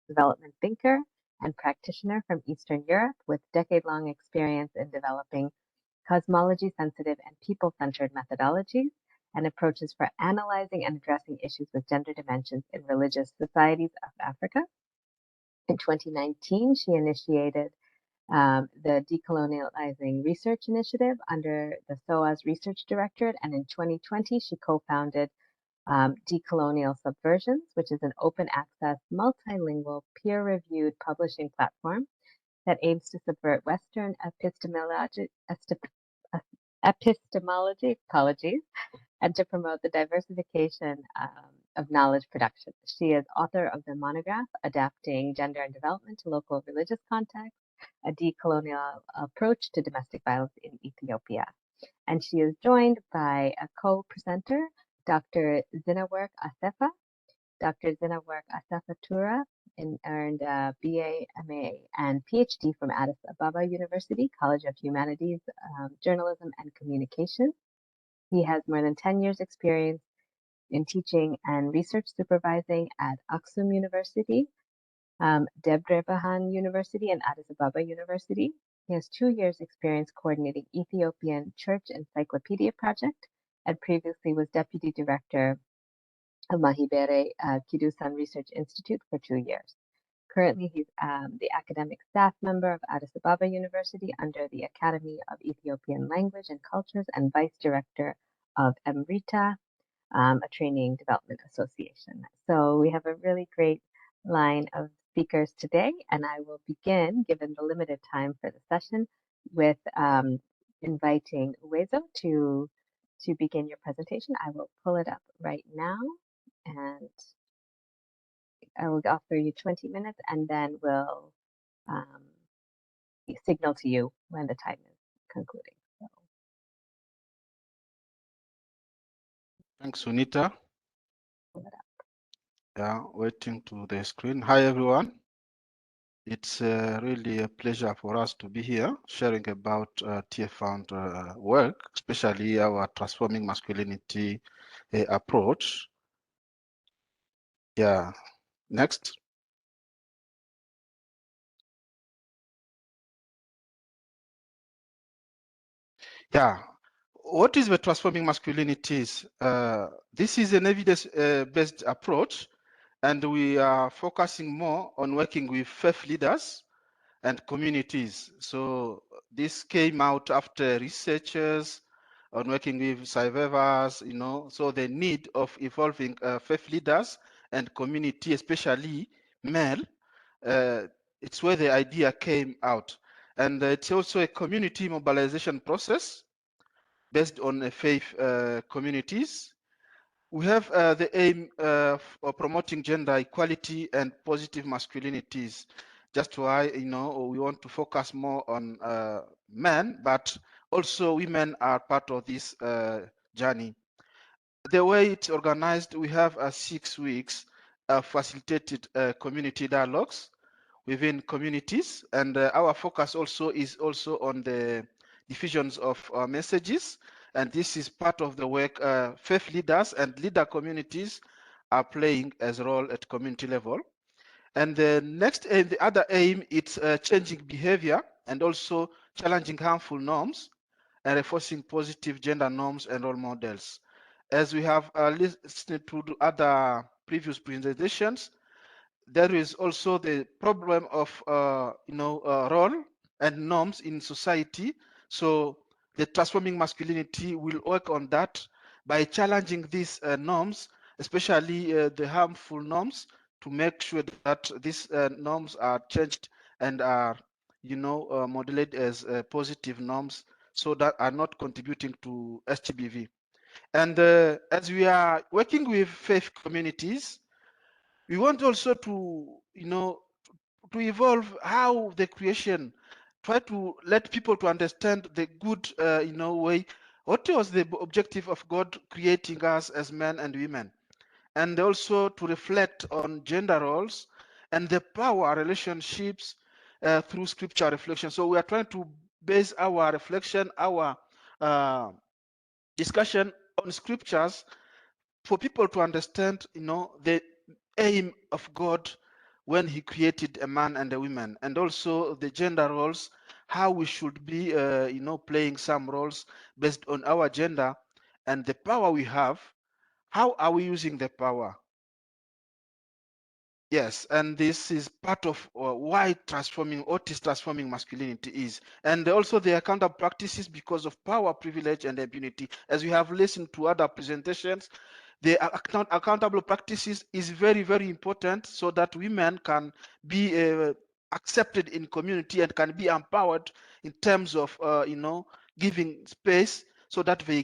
development thinker and practitioner from Eastern Europe with decade-long experience in developing cosmology-sensitive and people-centered methodologies and approaches for analyzing and addressing issues with gender dimensions in religious societies of Africa. In 2019, she initiated the Decolonializing Research Initiative under the SOAS Research Directorate, and in 2020, she co-founded Decolonial Subversions, which is an open access, multilingual, peer-reviewed publishing platform that aims to subvert Western epistemology, and to promote the diversification of knowledge production. She is author of the monograph, Adapting Gender and Development to Local Religious Contexts, a Decolonial Approach to Domestic Violence in Ethiopia. And she is joined by a co-presenter, Dr. Zinawork Assefa. Dr. Zinawork Assefa Tura earned a BA, MA, and PhD from Addis Ababa University, College of Humanities, Journalism, and Communication. He has more than 10 years experience in teaching and research supervising at Aksum University, Debre Bahan University, and Addis Ababa University. He has 2 years experience coordinating Ethiopian Church Encyclopedia Project and previously was Deputy Director of Mahibere Kidusan Research Institute for 2 years. Currently, he's the academic staff member of Addis Ababa University under the Academy of Ethiopian Language and Cultures and Vice Director of EMRITA, a training development association. So we have a really great line of speakers today, and I will begin, given the limited time for the session, with inviting Uwezo to begin your presentation. I will pull it up right now, and I will offer you 20 minutes, and then we'll signal to you when the time is concluding. So. Thanks, Sunita. Yeah, waiting to the screen. Hi, everyone. It's really a pleasure for us to be here sharing about Tearfund work, especially our Transforming Masculinity approach. Yeah, next. Yeah, what is the Transforming Masculinities? This is an evidence-based approach, and we are focusing more on working with faith leaders and communities. So this came out after researchers on working with survivors, so the need of evolving faith leaders and community, especially male, it's where the idea came out. And it's also a community mobilization process based on faith communities. We have the aim of promoting gender equality and positive masculinities. Just why, we want to focus more on men, but also women are part of this journey. The way it's organized, we have 6 weeks of facilitated community dialogues within communities, and our focus also is on the diffusions of messages, and this is part of the work faith leaders and leader communities are playing as a role at community level. And the next aim, the other aim, it's changing behavior and also challenging harmful norms and reinforcing positive gender norms and role models. As we have listened to other previous presentations, there is also the problem of role and norms in society. So the Transforming Masculinity will work on that by challenging these norms, especially the harmful norms, to make sure that these norms are changed and are modulated as positive norms, so that are not contributing to Stbv. And as we are working with faith communities, we want also to to evolve how the creation, try to let people to understand the good way, what was the objective of God creating us as men and women, and also to reflect on gender roles and the power relationships through scripture reflection. So we are trying to base our reflection, our discussion on scriptures for people to understand the aim of God when he created a man and a woman, and also the gender roles, how we should be, playing some roles based on our gender and the power we have. How are we using the power? Yes, and this is part of what is transforming masculinity is. And also the accountable practices because of power, privilege, and impunity. As we have listened to other presentations, the accountable practices is very, very important so that women can be accepted in community and can be empowered in terms of, giving space so that they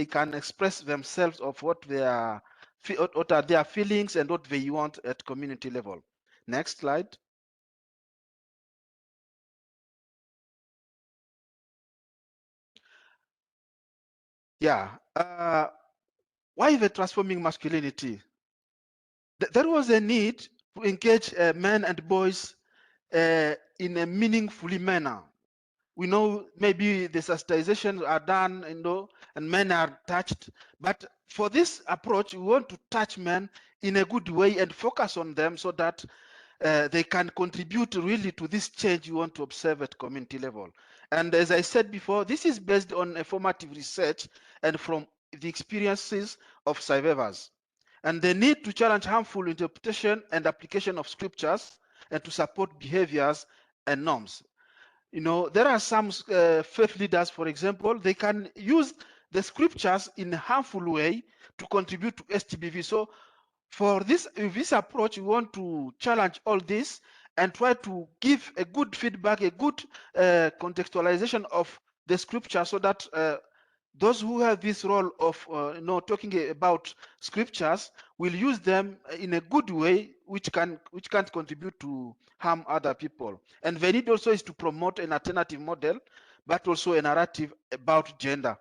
can express themselves of what they are, what are their feelings and what they want at community level. Next slide. Yeah. Why the transforming masculinity? There was a need to engage men and boys in a meaningful manner. We know maybe the sensitizations are done, and men are touched. But for this approach, we want to touch men in a good way and focus on them so that they can contribute really to this change you want to observe at community level. And as I said before, this is based on a formative research and from the experiences of survivors. And the need to challenge harmful interpretation and application of scriptures and to support behaviors and norms. There are some faith leaders, for example, they can use the scriptures in a harmful way to contribute to Stbv. So for this approach, we want to challenge all this and try to give a good feedback, a good contextualization of the scripture so that those who have this role of talking about scriptures will use them in a good way, which can't contribute to harm other people. And the need also is to promote an alternative model, but also a narrative about gender.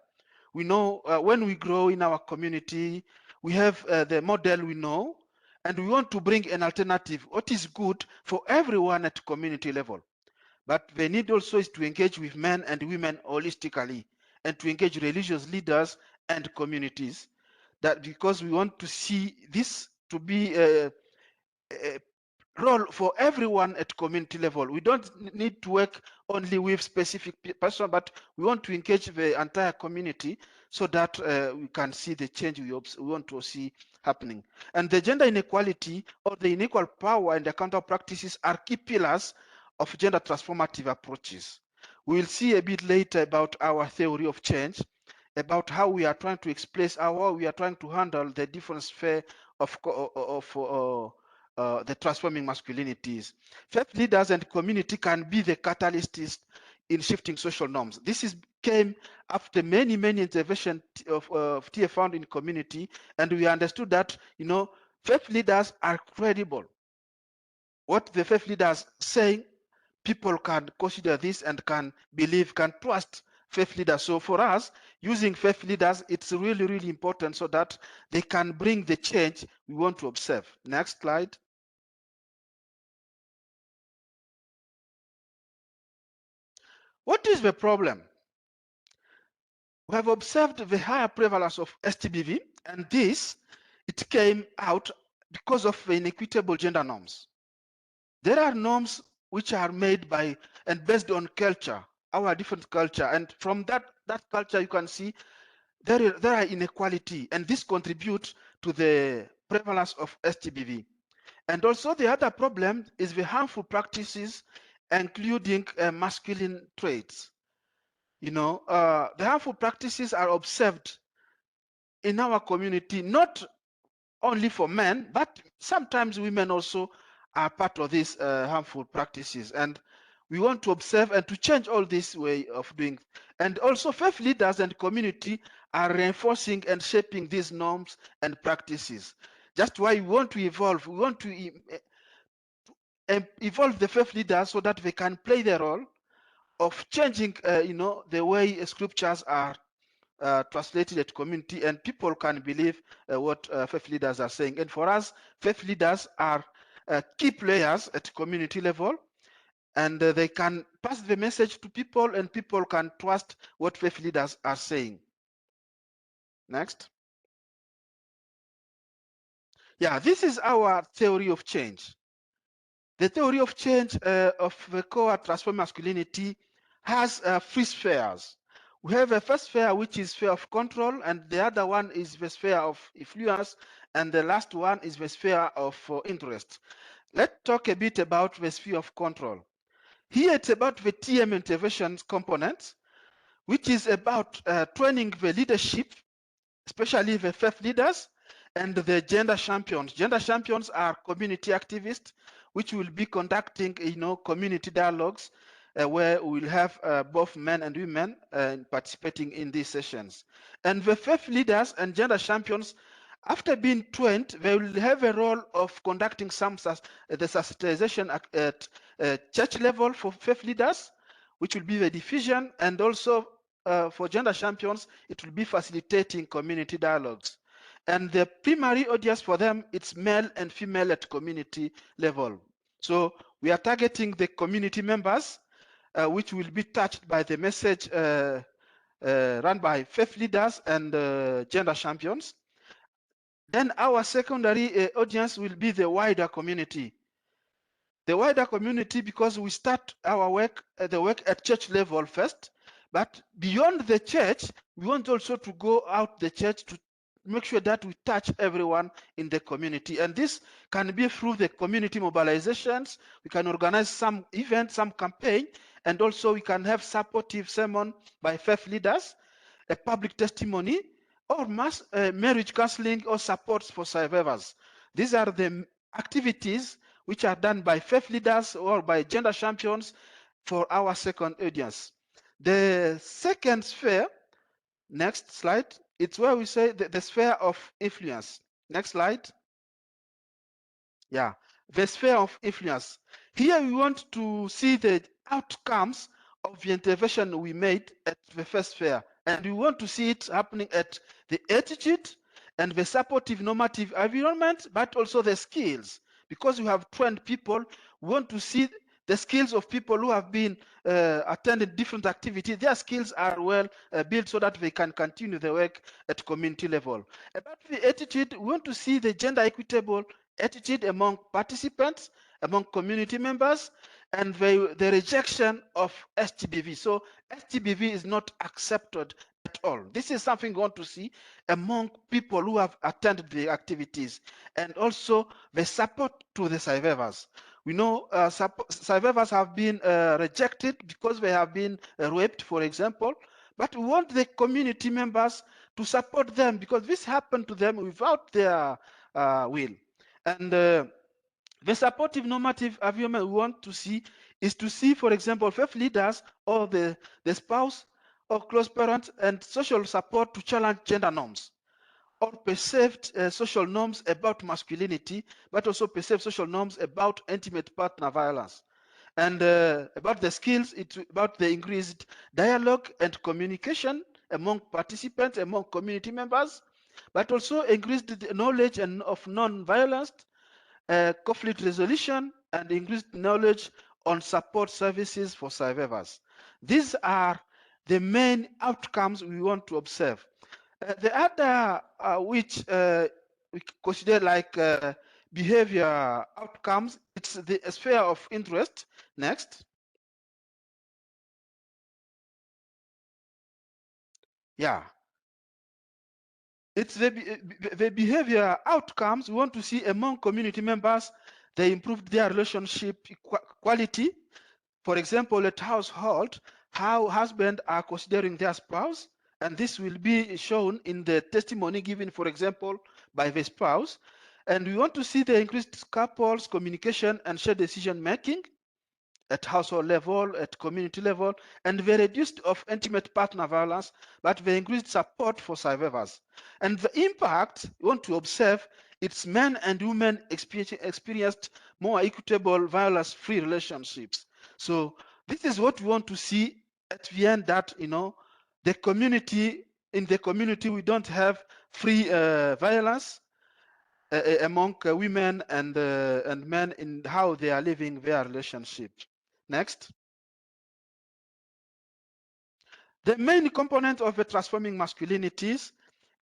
We know when we grow in our community, we have the model we know, and we want to bring an alternative, what is good for everyone at community level. But the need also is to engage with men and women holistically and to engage religious leaders and communities. That because we want to see this to be a role for everyone at community level. We don't need to work only with specific person, but we want to engage the entire community so that we can see the change we want to see happening. And the gender inequality or the unequal power and the counter practices are key pillars of gender transformative approaches. We will see a bit later about our theory of change, about how we are trying to express how we are trying to handle the different sphere of the transforming masculinities. Faith leaders and community can be the catalysts in shifting social norms. This came after many interventions of Tearfund in community, and we understood that faith leaders are credible. What the faith leaders saying, people can consider this and can believe, can trust faith leaders. So for us, using faith leaders, it's really important so that they can bring the change we want to observe. Next slide. What is the problem? We have observed the higher prevalence of Stbv, and it came out because of the inequitable gender norms. There are norms which are made by and based on culture, our different culture, and from that culture you can see there are inequality, and this contributes to the prevalence of Stbv. And also the other problem is the harmful practices, including masculine traits. The harmful practices are observed in our community, not only for men, but sometimes women also are part of these harmful practices. And we want to observe and to change all this way of doing. And also faith leaders and community are reinforcing and shaping these norms and practices. Just why we want to evolve. We want to evolve the faith leaders so that they can play the role of changing, the way scriptures are translated at community, and people can believe what faith leaders are saying. And for us, faith leaders are key players at community level, and they can pass the message to people, and people can trust what faith leaders are saying. Next. Yeah, this is our theory of change. The theory of change of the core transform masculinity has 3 spheres. We have a first sphere, which is sphere of control, and the other one is the sphere of influence, and the last one is the sphere of interest. Let's talk a bit about the sphere of control. Here it's about the TM interventions component, which is about training the leadership, especially the faith leaders and the gender champions. Gender champions are community activists, which will be conducting, community dialogues where we will have both men and women participating in these sessions. And the faith leaders and gender champions, after being trained, they will have a role of conducting the sensitization at church level for faith leaders, which will be the diffusion, and also for gender champions, it will be facilitating community dialogues. And the primary audience for them, it's male and female at community level. So we are targeting the community members, which will be touched by the message run by faith leaders and gender champions. Then our secondary audience will be the wider community. The wider community, because we start our work, the work at church level first, but beyond the church, we want also to go out the church to make sure that we touch everyone in the community. And this can be through the community mobilizations. We can organize some events, some campaign, and also we can have supportive sermon by faith leaders, a public testimony, or mass marriage counseling or supports for survivors. These are the activities which are done by faith leaders or by gender champions for our second audience. The second sphere, next slide, it's where we say the sphere of influence. Next slide. Yeah, the sphere of influence. Here we want to see the outcomes of the intervention we made at the first sphere. And we want to see it happening at the attitude and the supportive normative environment, but also the skills. Because we have trained people, we want to see the skills of people who have been attended different activities. Their skills are well built so that they can continue the work at community level. About the attitude, we want to see the gender equitable attitude among participants, among community members, and the rejection of Stbv. So Stbv is not accepted at all. This is something we want to see among people who have attended the activities, and also the support to the survivors. We know survivors have been rejected because they have been raped, for example, but we want the community members to support them because this happened to them without their will. And the supportive normative environment we want to see is to see, for example, faith leaders or the spouse or close parent and social support to challenge gender norms or perceived social norms about masculinity, but also perceived social norms about intimate partner violence. And about the skills, it's about the increased dialogue and communication among participants, among community members, but also increased knowledge of non-violence, conflict resolution, and increased knowledge on support services for survivors. These are the main outcomes we want to observe. The other which we consider like behavior outcomes, it's the sphere of interest. Next. Yeah. It's the behavior outcomes we want to see among community members. They improved their relationship quality. For example, at household, how husbands are considering their spouse, and this will be shown in the testimony given, for example, by the spouse. And we want to see the increased couples communication and shared decision making at household level, at community level, and the reduced of intimate partner violence, but the increased support for survivors. And the impact we want to observe, it's men and women experienced more equitable violence-free relationships. So this is what we want to see at the end, that the community, in the community we don't have free violence among women and men in how they are living their relationship. Next. The main component of the transforming masculinities,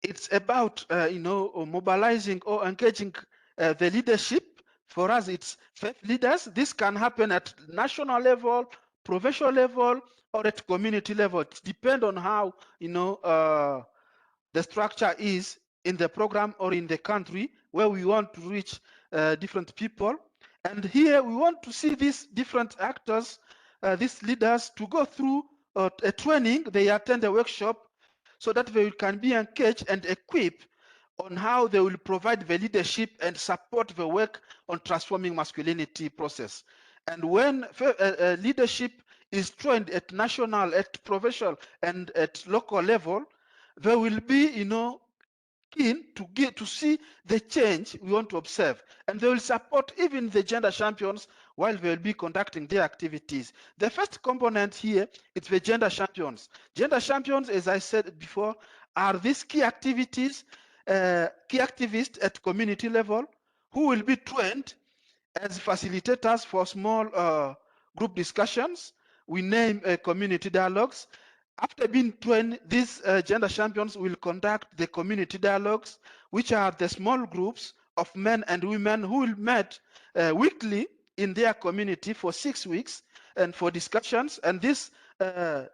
it's about mobilizing or engaging the leadership, For us, it's faith leaders. This can happen at national level, provincial level, or at community level. It depends on how, the structure is in the program or in the country where we want to reach different people. And here we want to see these different actors, these leaders, to go through a training. They attend a workshop so that they can be engaged and equipped on how they will provide the leadership and support the work on transforming masculinity process. And when leadership is trained at national, at provincial, and at local level, they will be, keen to see the change we want to observe, and they will support even the gender champions while they will be conducting their activities. The first component here is the gender champions. Gender champions, as I said before, are these key activities, key activists at community level who will be trained as facilitators for small group discussions. We name community dialogues. After being trained, these gender champions will conduct the community dialogues, which are the small groups of men and women who will meet weekly in their community for 6 weeks and for discussions. And these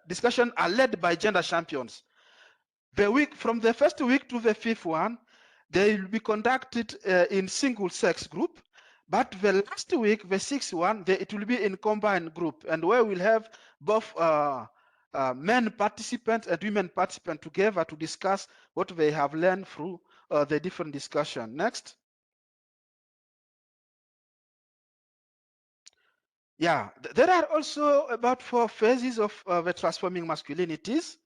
discussions are led by gender champions. From the first week to the fifth one, they will be conducted in single-sex group. But the last week, the sixth one, it will be in combined group, and where we'll have both men participants and women participants together to discuss what they have learned through the different discussion. Next. Yeah, there are also about 4 phases of the transforming masculinities.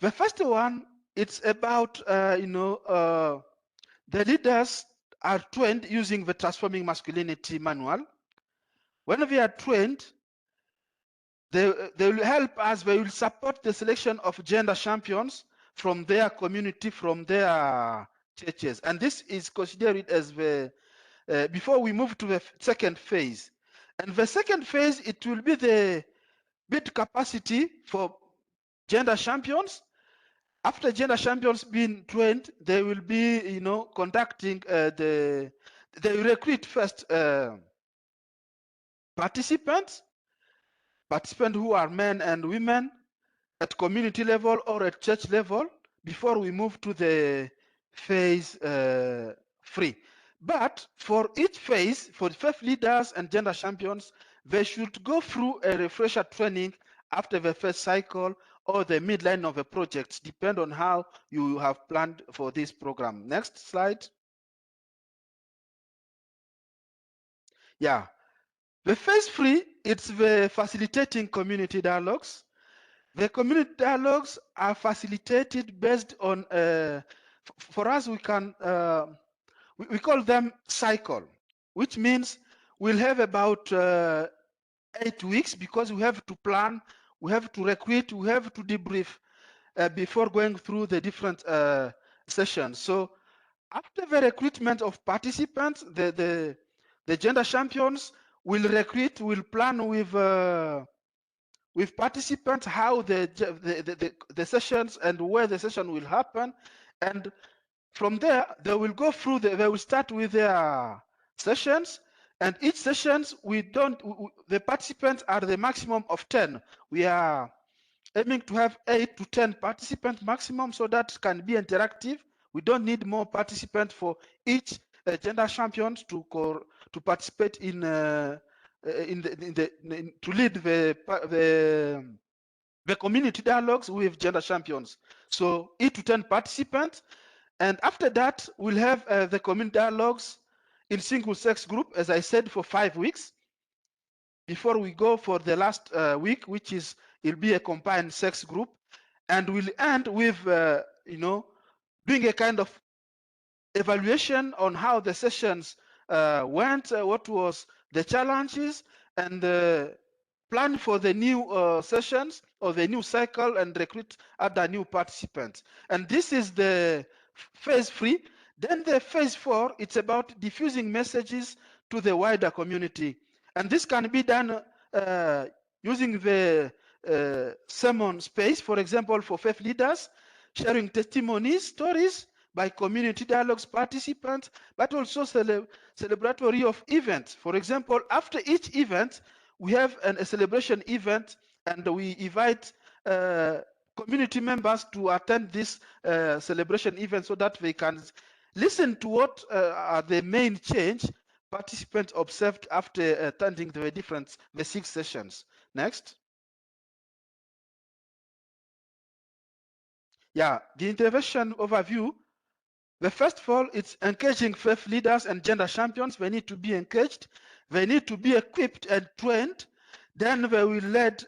The first one, it's about, the leaders are trained using the transforming masculinity manual. When we are trained, they will help us, they will support the selection of gender champions from their community, from their churches. And this is considered as the, before we move to the second phase. And the second phase, it will be the build capacity for gender champions. After gender champions being trained, they will be, conducting they will recruit first participants who are men and women at community level or at church level before we move to the phase 3. But for each phase, for faith leaders and gender champions, they should go through a refresher training after the first cycle or the midline of a project, depend on how you have planned for this program. Next slide. Yeah, the phase 3, it's the facilitating community dialogues. The community dialogues are facilitated based on, for us, we can, we call them cycle, which means we'll have about 8 weeks, because we have to plan, we have to recruit, we have to debrief before going through the different sessions. So after the recruitment of participants, the gender champions will recruit, will plan with participants how the sessions and where the session will happen, and from there they will go through they will start with their sessions, and each sessions the participants are the maximum of 10. We are aiming to have 8 to 10 participants maximum, so that can be interactive. We don't need more participants for each gender champions to participate in to lead the community dialogues with gender champions. So 8 to 10 participants, and after that we'll have the community dialogues in single-sex group, as I said, for 5 weeks before we go for the last week, which is it'll be a combined sex group, and we'll end with doing a kind of evaluation on how the sessions went, what was the challenges, and plan for the new sessions or the new cycle and recruit other new participants. And this is the phase 3. Then the phase 4, it's about diffusing messages to the wider community. And this can be done using the sermon space, for example, for faith leaders, sharing testimonies, stories by community dialogues participants, but also celebratory of events. For example, after each event, we have a celebration event, and we invite community members to attend this celebration event so that they can listen to what are the main change participants observed after attending the 6 sessions. Next. Yeah, the intervention overview. The first of all, it's engaging faith leaders and gender champions. They need to be engaged. They need to be equipped and trained. Then they will lead,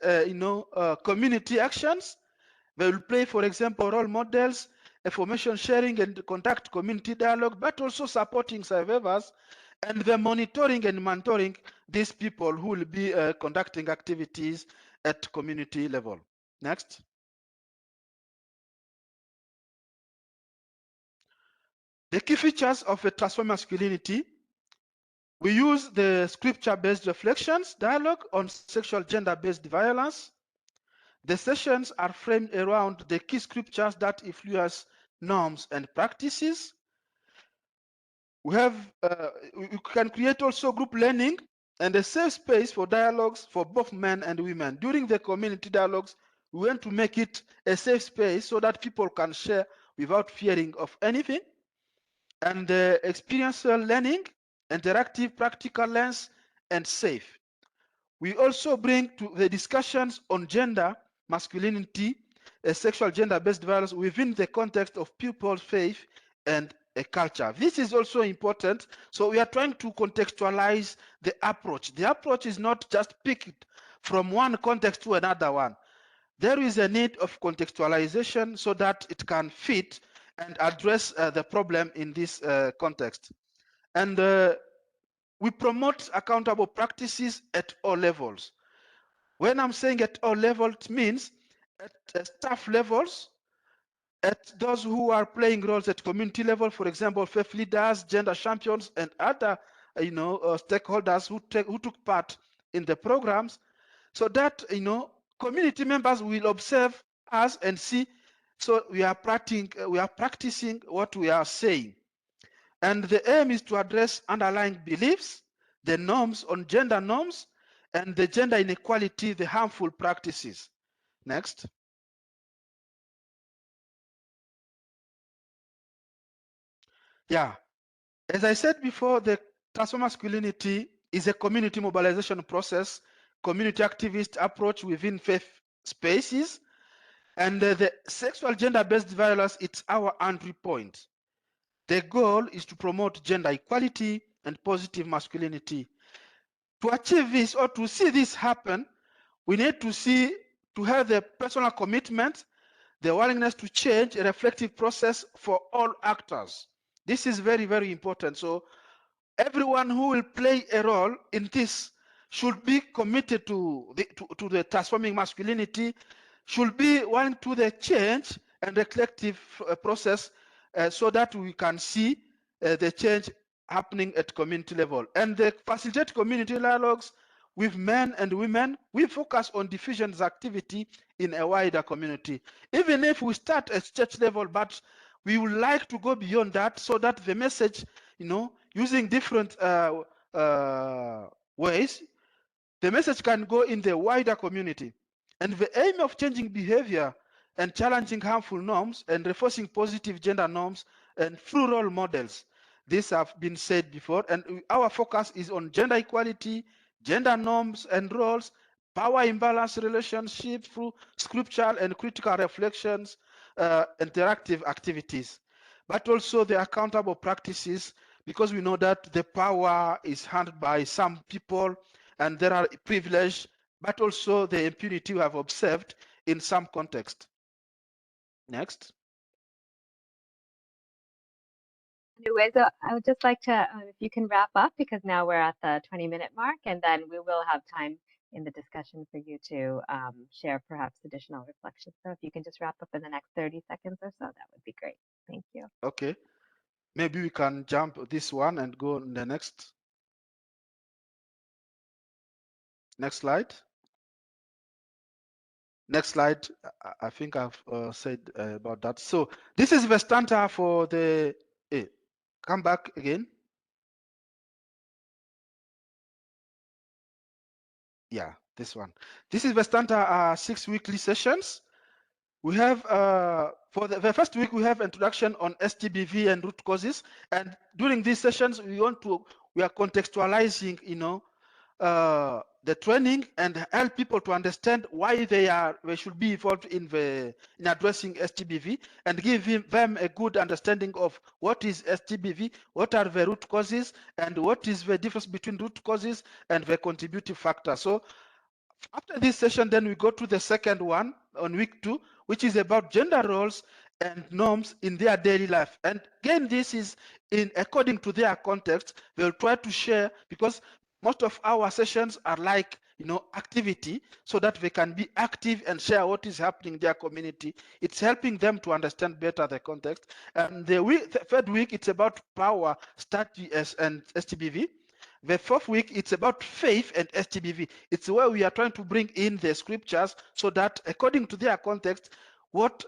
community actions. They will play, for example, role models, information sharing and conduct community dialogue, but also supporting survivors and the monitoring and mentoring these people who will be conducting activities at community level. Next. The key features of a transformed masculinity. We use the scripture-based reflections dialogue on sexual gender-based violence. The sessions are framed around the key scriptures that influence norms and practices. We can create also group learning and a safe space for dialogues for both men and women. During the community dialogues, we want to make it a safe space so that people can share without fearing of anything. And experiential learning, interactive, practical lens, and safe. We also bring to the discussions on gender, masculinity, sexual gender-based violence within the context of people's faith and a culture. This is also important. So we are trying to contextualize the approach. The approach is not just picked from one context to another one. There is a need of contextualization so that it can fit and address the problem in this context. And we promote accountable practices at all levels. When I'm saying at all levels, it means at staff levels, at those who are playing roles at community level, for example, faith leaders, gender champions, and other stakeholders who took part in the programs, so that community members will observe us and see. So we are practicing what we are saying. And the aim is to address underlying beliefs, the norms on gender norms, and the gender inequality, the harmful practices. Next. Yeah, as I said before, the transform masculinity is a community mobilization process, community activist approach within faith spaces, and the sexual gender-based violence, it's our entry point. The goal is to promote gender equality and positive masculinity. To achieve this or to see this happen, we need to have the personal commitment, the willingness to change, a reflective process for all actors. This is very, very important. So everyone who will play a role in this should be committed to the transforming masculinity, should be willing to the change and reflective process so that we can see the change happening at community level. And the facilitate community dialogues with men and women, we focus on diffusion's activity in a wider community. Even if we start at church level, but we would like to go beyond that so that the message, using different ways, the message can go in the wider community. And the aim of changing behavior and challenging harmful norms and reinforcing positive gender norms and through role models. These have been said before, and our focus is on gender equality, gender norms and roles, power imbalance relationships through scriptural and critical reflections, interactive activities, but also the accountable practices, because we know that the power is handled by some people and there are privilege, but also the impunity we have observed in some context. Next. Uwezo, I would just like to, if you can wrap up, because now we're at the 20-minute mark, and then we will have time in the discussion for you to share perhaps additional reflections. So if you can just wrap up in the next 30 seconds or so, that would be great. Thank you. Okay. Maybe we can jump this one and go on the next. Next slide. Next slide. I think I've said about that. So this is the standard for the, come back again. Yeah, this one. This is the standard 6 weekly sessions. We have, for the first week, we have introduction on Stbv and root causes. And during these sessions, we are contextualizing, the training and help people to understand why they should be involved in addressing Stbv, and give them a good understanding of what is Stbv, what are the root causes, and what is the difference between root causes and the contributive factor. So after this session, then we go to the second one on week 2, which is about gender roles and norms in their daily life. And again, this is according to their context. We'll try to share, because most of our sessions are like, activity, so that they can be active and share what is happening in their community. It's helping them to understand better the context. And the third week, it's about power, study, and Stbv. The fourth week, it's about faith and Stbv. It's where we are trying to bring in the scriptures, so that according to their context,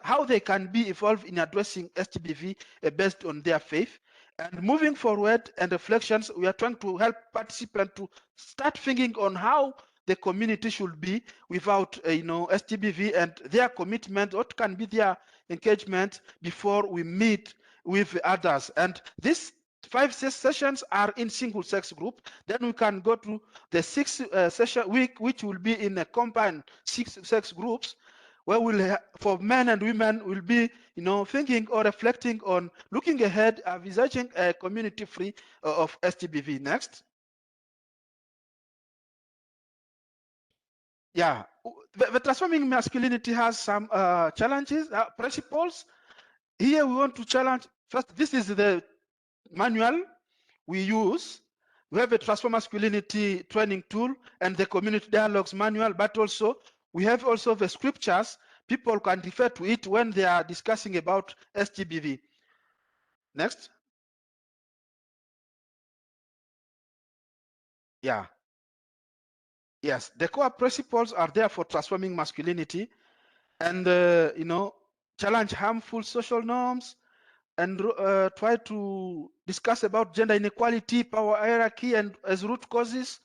how they can be involved in addressing Stbv based on their faith. And moving forward and reflections, we are trying to help participants to start thinking on how the community should be without Stbv, and their commitment, what can be their engagement before we meet with others. And this 5 sessions are in single sex group. Then we can go to the 6th session week, which will be in a combined 6 sex groups, where for men and women will be, thinking or reflecting on looking ahead, envisaging a community free of Stbv. Next. Yeah, the transforming masculinity has some challenges, principles. Here we want to challenge first. This is the manual we use. We have a Transform Masculinity training tool and the community dialogues manual, but also we have also the scriptures. People can refer to it when they are discussing about Stbv. Next. Yeah. Yes, the core principles are there for transforming masculinity, and challenge harmful social norms, and try to discuss about gender inequality, power hierarchy, and as root causes,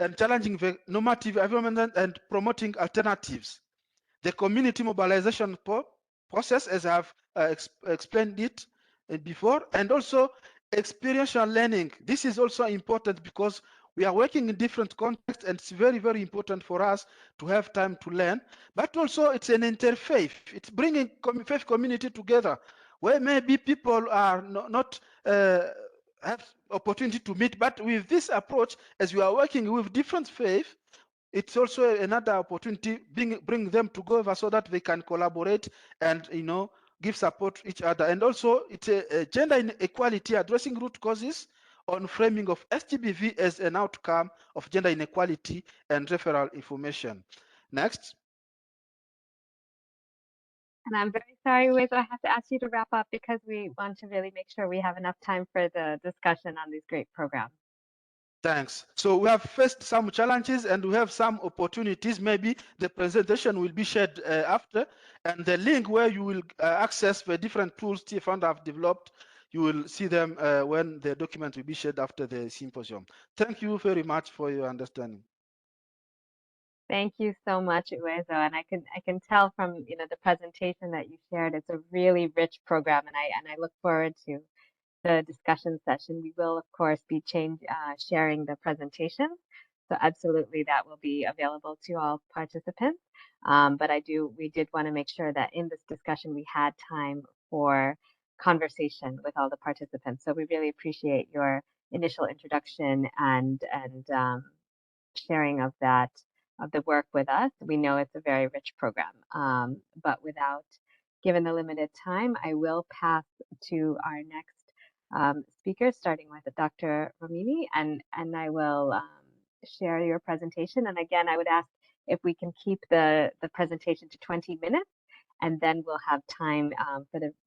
and challenging the normative environment and promoting alternatives. The community mobilization process, as I've explained it before, and also experiential learning. This is also important because we are working in different contexts, and it's very, very important for us to have time to learn. But also it's an interfaith. It's bringing faith community together, where maybe people are not have opportunity to meet. But with this approach, as we are working with different faiths, it's also another opportunity, bring them together so that they can collaborate and give support to each other. And also it's a gender inequality, addressing root causes on framing of Stbv as an outcome of gender inequality and referral information. Next. And I'm very sorry, Uwezo, I have to ask you to wrap up because we want to really make sure we have enough time for the discussion on these great programs. Thanks. So we have faced some challenges and we have some opportunities. Maybe the presentation will be shared after, and the link where you will access the different tools Tearfund have developed, you will see them when the document will be shared after the symposium. Thank you very much for your understanding. Thank you so much, Uwezo. And I can tell from the presentation that you shared, it's a really rich program, and I look forward to the discussion session. We will, of course, be sharing the presentation. So absolutely, that will be available to all participants. But we did want to make sure that in this discussion, we had time for conversation with all the participants. So we really appreciate your initial introduction and sharing of the work with us. We know it's a very rich program. But given the limited time, I will pass to our next speakers, starting with Dr. Romina, and I will share your presentation. And again, I would ask if we can keep the presentation to 20 minutes, and then we'll have time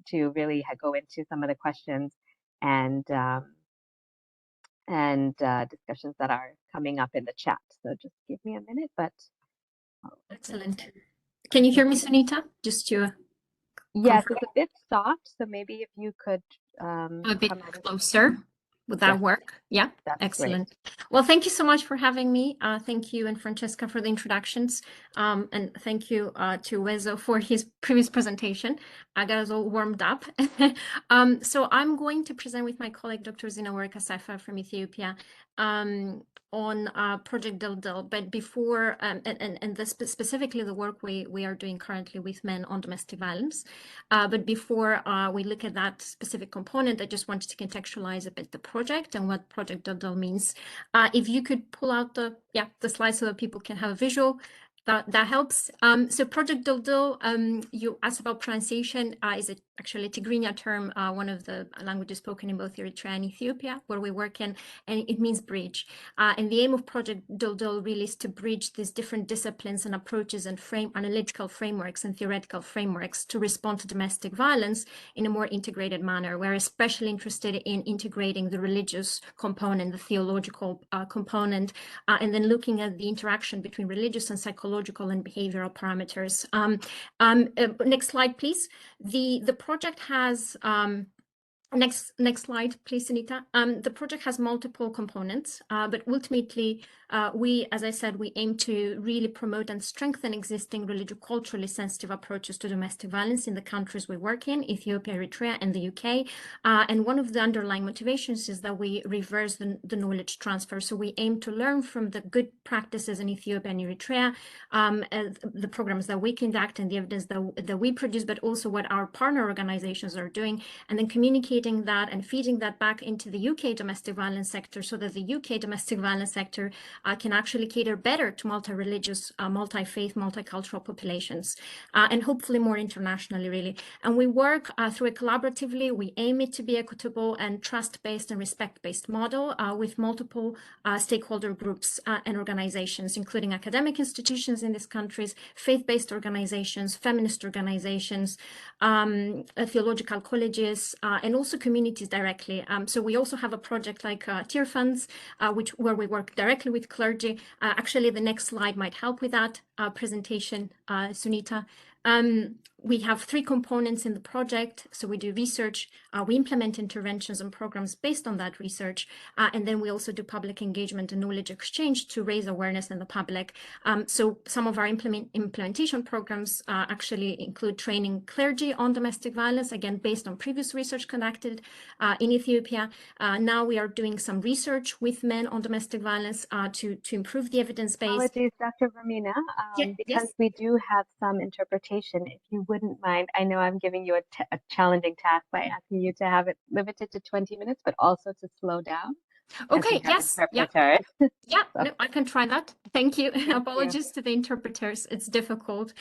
to really go into some of the questions and discussions that are coming up in the chat. So just give me a minute, but. Excellent. Can you hear me, Sunita? Just to Yes, it's a bit soft, so maybe if you could a bit closer. Would that work? Yeah, that's excellent. Great. Well, thank you so much for having me. Thank you and Francesca for the introductions. And thank you to Uwezo for his previous presentation. I got us all warmed up. So I'm going to present with my colleague, Dr. Zinawork Assefa from Ethiopia, on Project Dildil, but before, and this specifically the work we are doing currently with men on domestic violence. But before we look at that specific component, I just wanted to contextualize a bit the project and what Project Dildil means. If you could pull out the slide so that people can have a visual. That helps. So Project Dildil, you asked about pronunciation, is it actually a Tigrinya term, one of the languages spoken in both Eritrea and Ethiopia, where we work in, and it means bridge. And the aim of Project Dildil really is to bridge these different disciplines and approaches and analytical frameworks and theoretical frameworks to respond to domestic violence in a more integrated manner. We're especially interested in integrating the religious component, the theological component, and then looking at the interaction between religious and psychological and behavioral parameters. Next slide, please. The project has next slide, please, Anita. The project has multiple components, but ultimately, as I said, we aim to really promote and strengthen existing culturally sensitive approaches to domestic violence in the countries we work in, Ethiopia, Eritrea, and the UK. And one of the underlying motivations is that we reverse the knowledge transfer. So we aim to learn from the good practices in Ethiopia and Eritrea, the programs that we conduct and the evidence that we produce, but also what our partner organizations are doing, and then communicating that and feeding that back into the UK domestic violence sector so that the UK domestic violence sector can actually cater better to multi-religious, multi-faith, multicultural populations, and hopefully more internationally, really. And we work through it collaboratively. We aim it to be equitable and trust-based and respect-based model with multiple stakeholder groups and organizations, including academic institutions in these countries, faith-based organizations, feminist organizations, theological colleges, and also communities directly. So we also have a project like Tearfunds, where we work directly with clergy. Actually, the next slide might help with that presentation, Sunita. We have 3 components in the project. So we do research, we implement interventions and programs based on that research, and then we also do public engagement and knowledge exchange to raise awareness in the public. So some of our implementation programs actually include training clergy on domestic violence, again, based on previous research conducted in Ethiopia. Now we are doing some research with men on domestic violence to improve the evidence base. Apologies, Dr. Romina, because we do have some interpretation. If you wouldn't mind, I know I'm giving you a challenging task by asking you to have it limited to 20 minutes, but also to slow down. Okay, yes. Yeah, so. No, I can try that. Thank you. Apologies to the interpreters. It's difficult.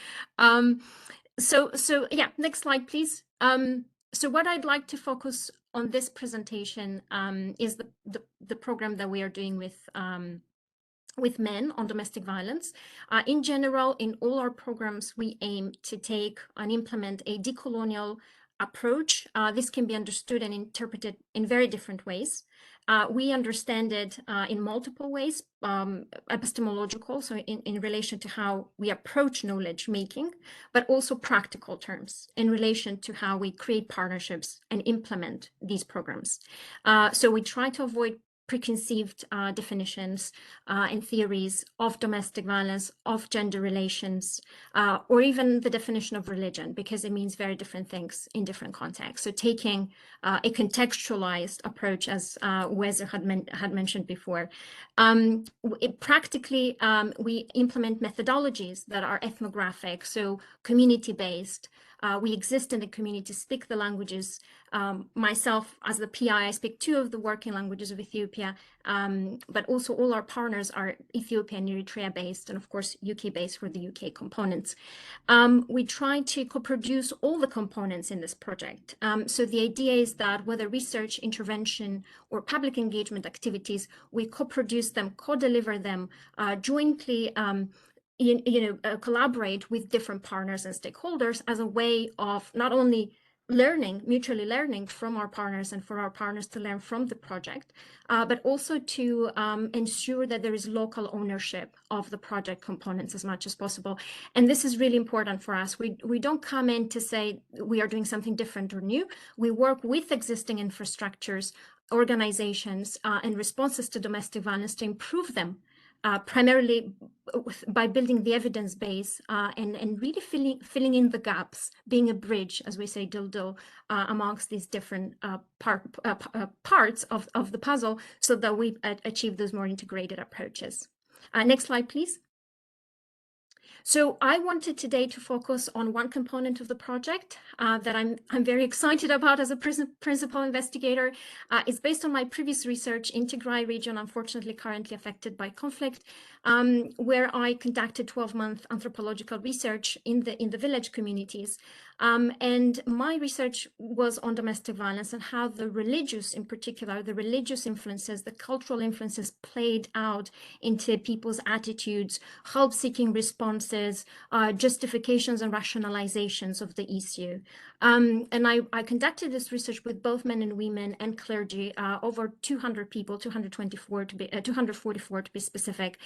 So yeah, next slide, please. So what I'd like to focus on this presentation is the program that we are doing with men on domestic violence. In general, in all our programs, we aim to take and implement a decolonial approach. This can be understood and interpreted in very different ways. We understand it in multiple ways, epistemological, so in relation to how we approach knowledge making, but also practical terms in relation to how we create partnerships and implement these programs. So we try to avoid preconceived definitions and theories of domestic violence, of gender relations, or even the definition of religion, because it means very different things in different contexts. So taking a contextualized approach, as Uwezo had mentioned before. Practically, we implement methodologies that are ethnographic, so community-based. We exist in the community, speak the languages. Myself, as the PI, I speak 2 of the working languages of Ethiopia, but also all our partners are Ethiopian, Eritrea-based, and of course, UK-based for the UK components. We try to co-produce all the components in this project. So the idea is that whether research, intervention, or public engagement activities, we co-produce them, co-deliver them jointly, collaborate with different partners and stakeholders as a way of not only mutually learning from our partners and for our partners to learn from the project, but also to ensure that there is local ownership of the project components as much as possible. And this is really important for us. We don't come in to say we are doing something different or new. We work with existing infrastructures, organizations, and responses to domestic violence to improve them. Primarily by building the evidence base and really filling in the gaps, being a bridge, as we say, dldl, amongst these different parts of the puzzle, so that we achieve those more integrated approaches. Next slide, please. So I wanted today to focus on one component of the project that I'm very excited about as a principal investigator. It's based on my previous research in Tigray region, unfortunately currently affected by conflict, where I conducted 12-month anthropological research in the village communities. And my research was on domestic violence and how the religious, in particular, the religious influences, the cultural influences played out into people's attitudes, help-seeking responses, justifications and rationalizations of the issue. And I conducted this research with both men and women and clergy, over 200 people, 244 to be specific.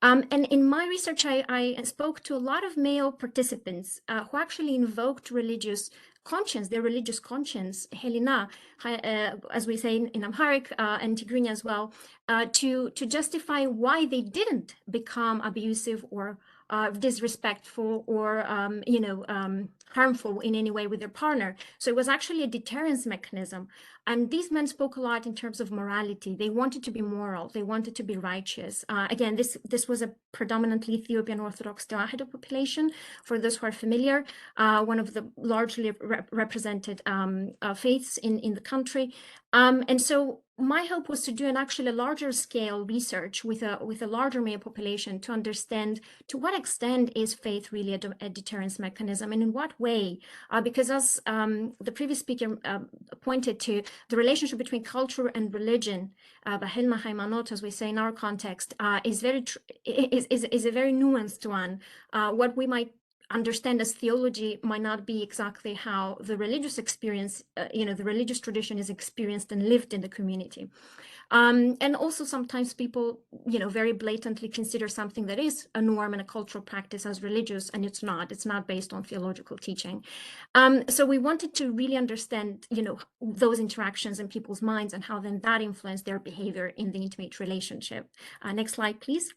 And in my research, I spoke to a lot of male participants who actually invoked religious conscience, their religious conscience, Helena, as we say in Amharic and Tigrinya as well, to justify why they didn't become abusive or disrespectful or harmful in any way with their partner. So it was actually a deterrence mechanism. And these men spoke a lot in terms of morality. They wanted to be moral. They wanted to be righteous. Again, this was a predominantly Ethiopian Orthodox Tewahedo population. For those who are familiar, one of the largely represented faiths in the country. And so my hope was to do an actually larger scale research with a larger male population to understand to what extent is faith really a deterrence mechanism, and in what way, because as the previous speaker pointed to, the relationship between culture and religion, bahilna haymanot, as we say in our context, is a very nuanced one. What we might understand as theology might not be exactly how the religious experience, the religious tradition is experienced and lived in the community. And also sometimes people, very blatantly consider something that is a norm and a cultural practice as religious, and it's not based on theological teaching. So we wanted to really understand, those interactions in people's minds and how then that influenced their behavior in the intimate relationship. Next slide, please.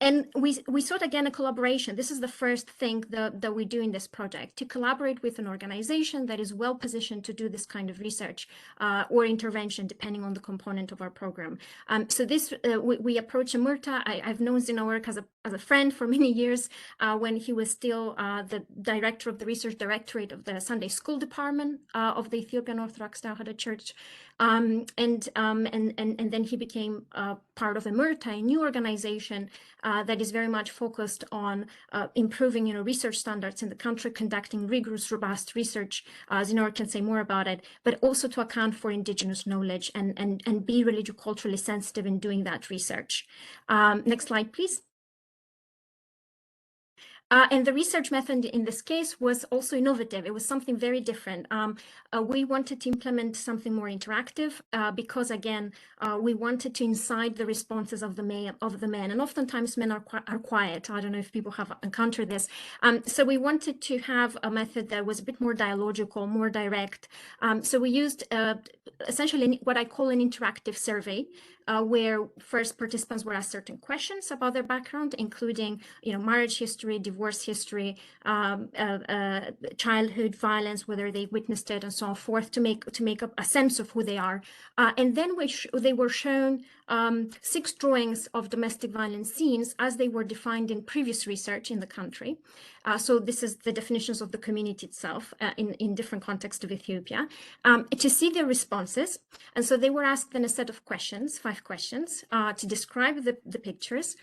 And we sought again a collaboration. This is the first thing that we do in this project, to collaborate with an organization that is well positioned to do this kind of research or intervention, depending on the component of our program. So this we approach Murta. I've known Zinawork as a friend for many years when he was still the director of the research directorate of the Sunday School department of the Ethiopian Orthodox Tewahedo Church. And then he became part of Murta, a new organization that is very much focused on improving, research standards in the country, conducting rigorous, robust research. Zinawork can say more about it, but also to account for indigenous knowledge and be religio-culturally sensitive in doing that research. Next slide, please. And the research method in this case was also innovative. It was something very different. We wanted to implement something more interactive because, again, we wanted to incite the responses of the men. And oftentimes men are quiet. I don't know if people have encountered this. So we wanted to have a method that was a bit more dialogical, more direct. So we used essentially what I call an interactive survey, where first participants were asked certain questions about their background, including, marriage history, divorce history, childhood violence, whether they witnessed it, and so forth, to make up a sense of who they are. And then they were shown 6 drawings of domestic violence scenes as they were defined in previous research in the country. So this is the definitions of the community itself in different contexts of Ethiopia, to see their responses. And so they were asked then a set of questions, 5 questions, to describe the pictures,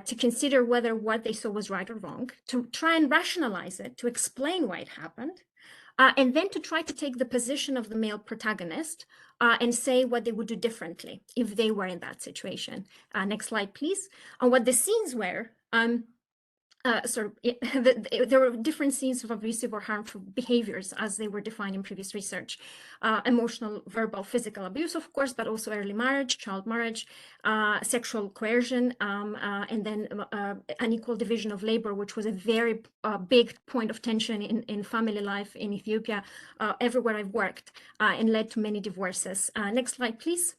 to consider whether what they saw was right or wrong, to try and rationalize it, to explain why it happened, and then to try to take the position of the male protagonist and say what they would do differently if they were in that situation. Next slide, please. And what the scenes were, there were different scenes of abusive or harmful behaviors as they were defined in previous research. Emotional, verbal, physical abuse, of course, but also early marriage, child marriage, sexual coercion, and then unequal division of labor, which was a very big point of tension in family life in Ethiopia, everywhere I've worked, and led to many divorces. Next slide, please.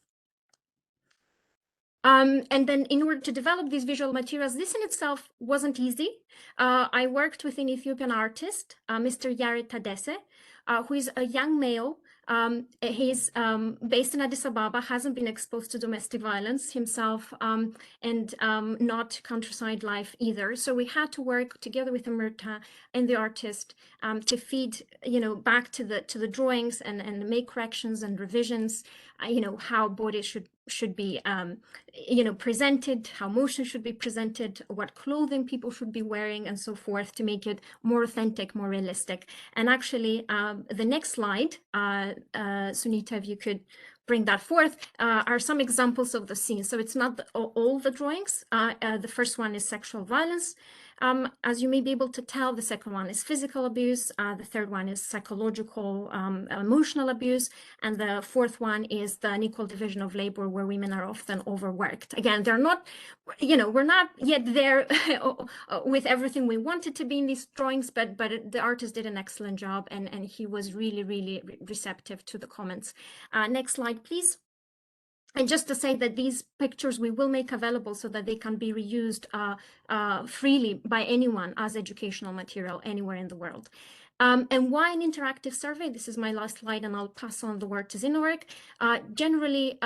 And then in order to develop these visual materials, this in itself wasn't easy. I worked with an Ethiopian artist, Mr. Yared Tadesse, who is a young male. He's based in Addis Ababa, hasn't been exposed to domestic violence himself, and not countryside life either. So we had to work together with Amirta and the artist to feed, back to the drawings and make corrections and revisions. How bodies should be presented, how motion should be presented, what clothing people should be wearing, and so forth, to make it more authentic, more realistic. And actually, the next slide, Sunita, if you could bring that forth, are some examples of the scenes. So it's not all the drawings. The first one is sexual violence. As you may be able to tell, the second one is physical abuse. The third one is psychological, emotional abuse. And the fourth one is the unequal division of labor, where women are often overworked. Again, they're not, we're not yet there with everything we wanted to be in these drawings, but the artist did an excellent job, and he was really, really receptive to the comments. Next slide, please. And just to say that these pictures we will make available so that they can be reused freely by anyone as educational material anywhere in the world. And why an interactive survey? This is my last slide, and I'll pass on the word to Zinawork. Generally,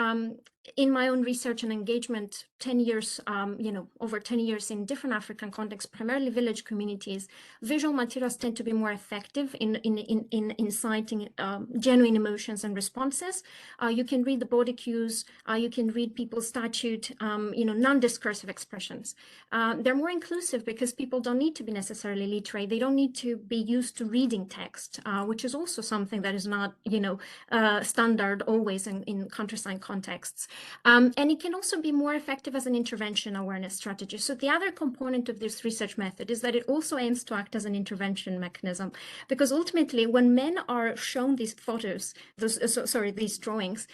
in my own research and engagement, 10 years, over 10 years in different African contexts, primarily village communities, visual materials tend to be more effective in inciting genuine emotions and responses. You can read the body cues, you can read people's statute, non-discursive expressions. They're more inclusive because people don't need to be necessarily literate. They don't need to be used to reading text, which is also something that is not, standard always in countryside contexts. And it can also be more effective as an intervention awareness strategy. So the other component of this research method is that it also aims to act as an intervention mechanism, because ultimately when men are shown these photos, these drawings,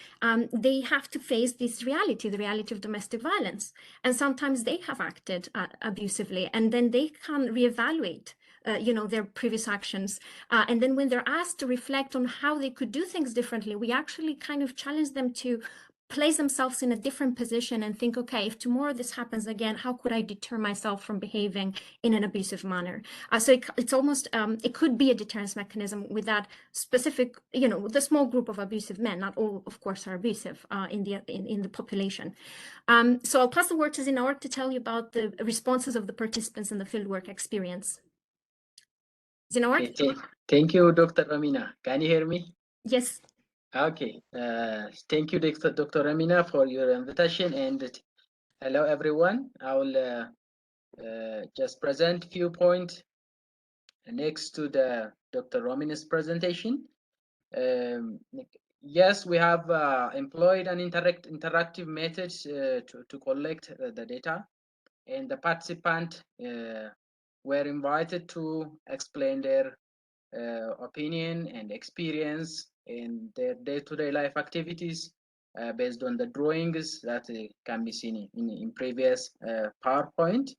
they have to face this reality, the reality of domestic violence. And sometimes they have acted abusively, and then they can reevaluate their previous actions. And then when they're asked to reflect on how they could do things differently, we actually kind of challenge them to place themselves in a different position and think, okay, if tomorrow this happens again, how could I deter myself from behaving in an abusive manner? So it's almost, it could be a deterrence mechanism with that specific, the small group of abusive men. Not all, of course, are abusive in the population. So I'll pass the word to Zinawork to tell you about the responses of the participants in the fieldwork experience. Zinawork? Okay, thank you, Dr. Romina. Can you hear me? Yes. Okay, thank you, Dr. Romina, for your invitation, and hello, everyone. I will just present a few points next to the Dr. Romina's presentation. Yes, we have employed an interactive method to collect the data, and the participants were invited to explain their opinion and experience in their day-to-day life activities based on the drawings that can be seen in previous PowerPoint.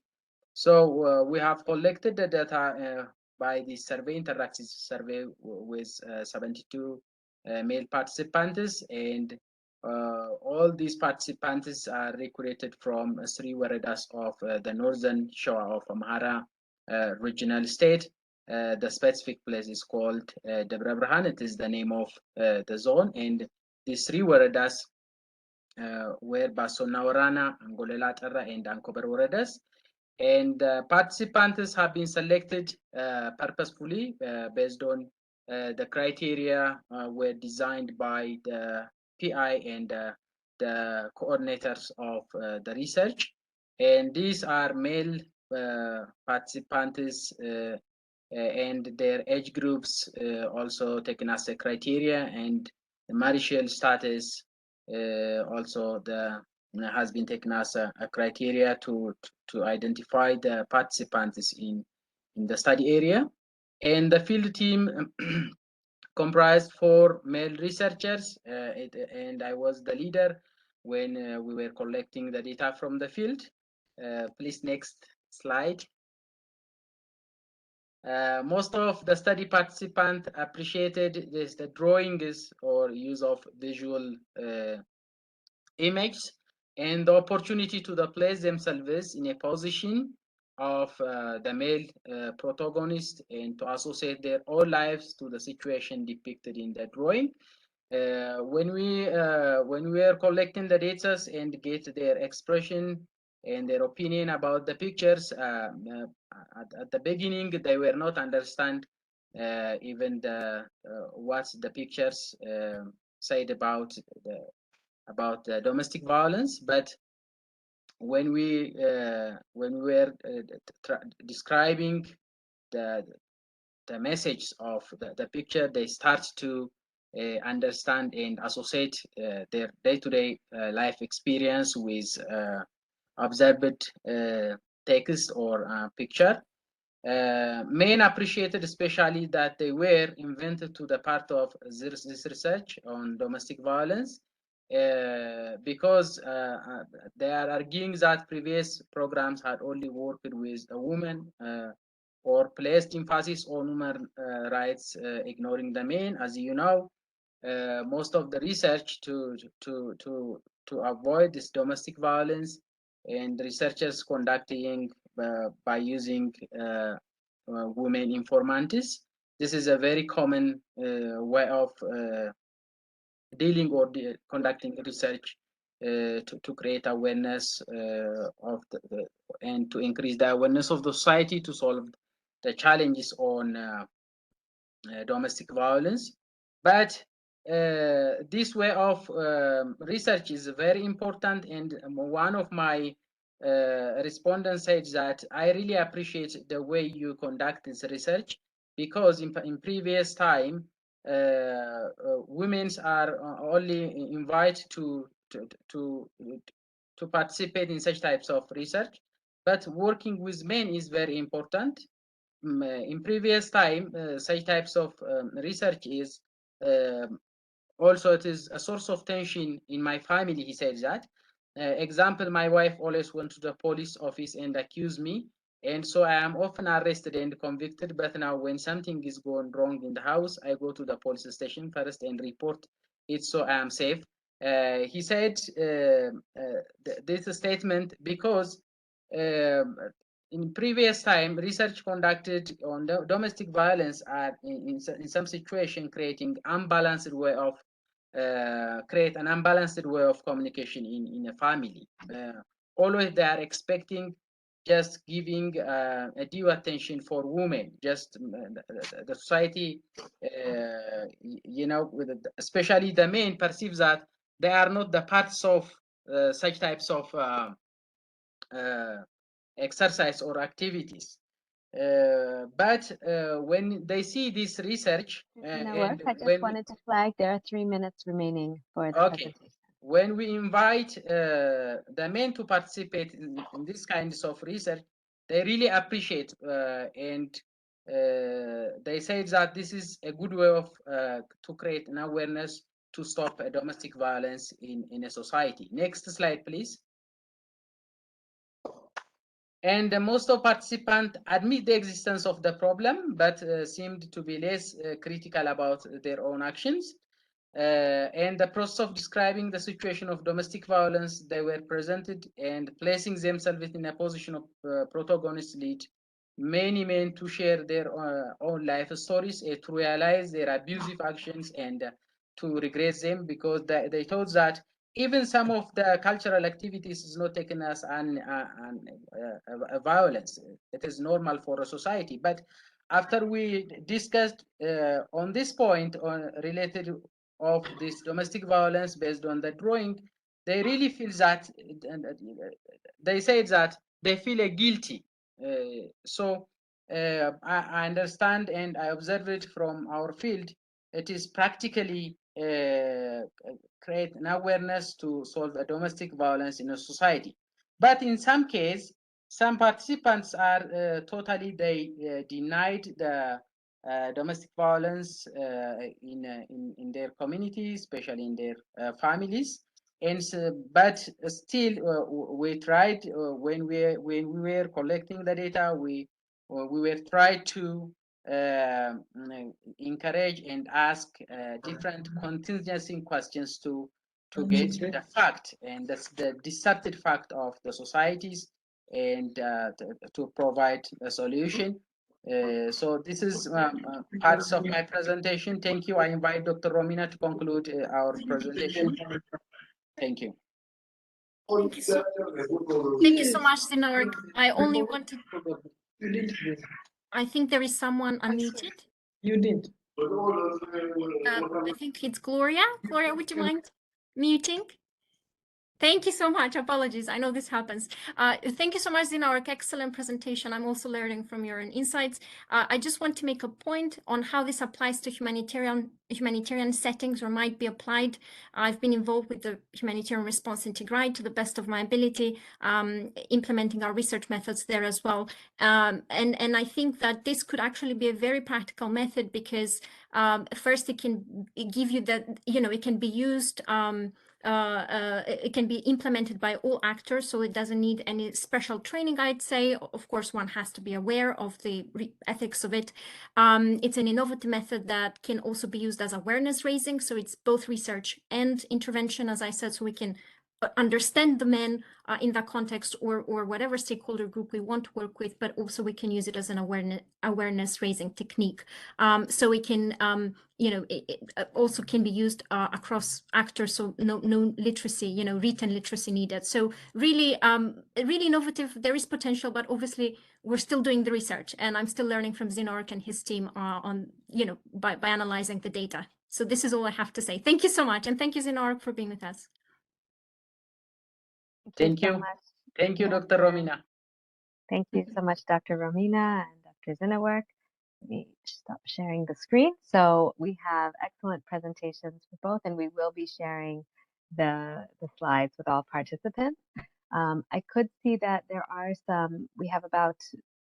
So we have collected the data by the interactive survey with 72 male participants, and all these participants are recruited from 3 waredas of the northern shore of Amhara regional state. The specific place is called Debre Birhan. It is the name of the zone, and these 3 waredas were Basona Warana, Angolela Terra, and Ankober waredas. And participants have been selected purposefully based on the criteria were designed by the PI and the coordinators of the research. And these are male participants and their age groups also taken as a criteria, and the marital status also the has been taken as a criteria to identify the participants in the study area. And the field team comprised 4 male researchers, and I was the leader when we were collecting the data from the field. Please, next slide. Most of the study participants appreciated the drawings or use of visual image and the opportunity to place themselves in a position of the male protagonist and to associate their own lives to the situation depicted in the drawing. When we are collecting the data and get their expression and their opinion about the pictures, at the beginning they were not understand even the what the pictures said about the domestic violence, but when we were describing the message of the picture, they start to understand and associate their day-to-day life experience with observed text or picture. Men appreciated especially that they were invented to the part of this research on domestic violence because they are arguing that previous programs had only worked with a woman or placed emphasis on women rights, ignoring the men. As you know, most of the research to avoid this domestic violence and researchers conducting by using women informantes. This is a very common way of dealing or conducting research to create awareness of and to increase the awareness of the society to solve the challenges on domestic violence. But this way of research is very important, and one of my respondents said that I really appreciate the way you conduct this research, because in previous time women are only invited to participate in such types of research, but working with men is very important. In previous time, such types of research is also it is a source of tension in my family. He said that. Example, my wife always went to the police office and accused me, and so I am often arrested and convicted. But now, when something is going wrong in the house, I go to the police station first and report it, so I am safe. He said this statement because in previous time, research conducted on domestic violence are in some situation creating unbalanced way of create an unbalanced way of communication in a family. Always they are expecting just giving a due attention for women. Just the society, you know, especially the men perceive that they are not the parts of such types of exercise or activities. But when they see this research, Zinawork, I just wanted to flag there are 3 minutes remaining for the presentation. When we invite the men to participate in this kinds of research, they really appreciate and they say that this is a good way of to create an awareness to stop domestic violence in a society. Next slide, please. And most of participants admit the existence of the problem, but seemed to be less critical about their own actions. And the process of describing the situation of domestic violence, they were presented and placing themselves in a position of protagonist lead many men to share their own life stories, to realize their abusive actions and to regret them, because they thought that even some of the cultural activities is not taken as a violence. It is normal for a society. But after we discussed on this point on related of this domestic violence based on the drawing, they really feel that they say that they feel guilty. So I understand and I observe it from our field. It is practically create an awareness to solve a domestic violence in a society. But in some cases, some participants are totally denied the domestic violence in their communities, especially in their families. And but still, we tried when we were collecting the data, we were tried to encourage and ask different contingency questions to get the fact, and that's the deceptive fact of the societies, and to provide a solution. So this is parts of my presentation. Thank you. I invite Dr. Romina to conclude our presentation. Thank you. Thank you so much, Zinawork. I only wanted. I think there is someone unmuted. You did. I think it's Gloria. Gloria, would you mind muting? Thank you so much. Apologies. I know this happens. Thank you so much, Zinawork. Excellent presentation. I'm also learning from your insights. I just want to make a point on how this applies to humanitarian settings or might be applied. I've been involved with the humanitarian response in Tigray to the best of my ability, implementing our research methods there as well. And I think that this could actually be a very practical method because first it can give you that, it can be used it can be implemented by all actors, so it doesn't need any special training, I'd say. Of course, one has to be aware of the ethics of it. It's an innovative method that can also be used as awareness raising, so it's both research and intervention, as I said, so we can understand the men in that context or whatever stakeholder group we want to work with, but also we can use it as an awareness raising technique. So we can, it also can be used across actors, so no literacy, written literacy needed. So really, really innovative. There is potential, but obviously we're still doing the research, and I'm still learning from Zinawork and his team on, by analyzing the data. So this is all I have to say. Thank you so much, and thank you, Zinawork, for being with us. Thank you. Thank you, Dr. Romina. Thank you so much, Dr. Romina and Dr. Zinawork. Let me stop sharing the screen. So we have excellent presentations for both, and we will be sharing the slides with all participants. I could see that there are we have about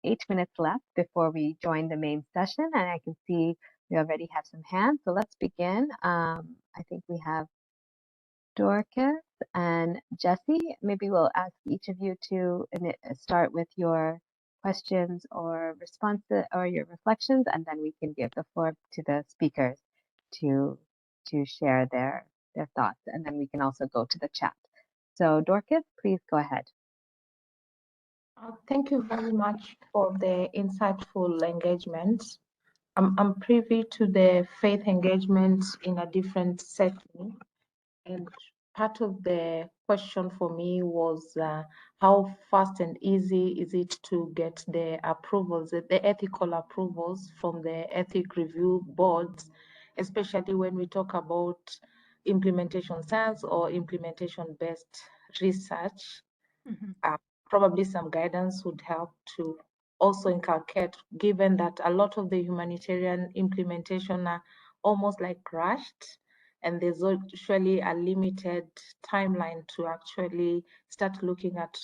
8 minutes left before we join the main session, and I can see we already have some hands. So let's begin. I think we have Dorcas and Jesse. Maybe we'll ask each of you to start with your questions or responses or your reflections, and then we can give the floor to the speakers to share their thoughts, and then we can also go to the chat. So Dorcas, please go ahead. Thank you very much for the insightful engagement. I'm privy to the faith engagement in a different setting, and part of the question for me was how fast and easy is it to get the approvals, the ethical approvals from the ethic review boards, especially when we talk about implementation science or implementation-based research. Probably some guidance would help to also inculcate, given that a lot of the humanitarian implementation are almost like rushed, and there's usually a limited timeline to actually start looking at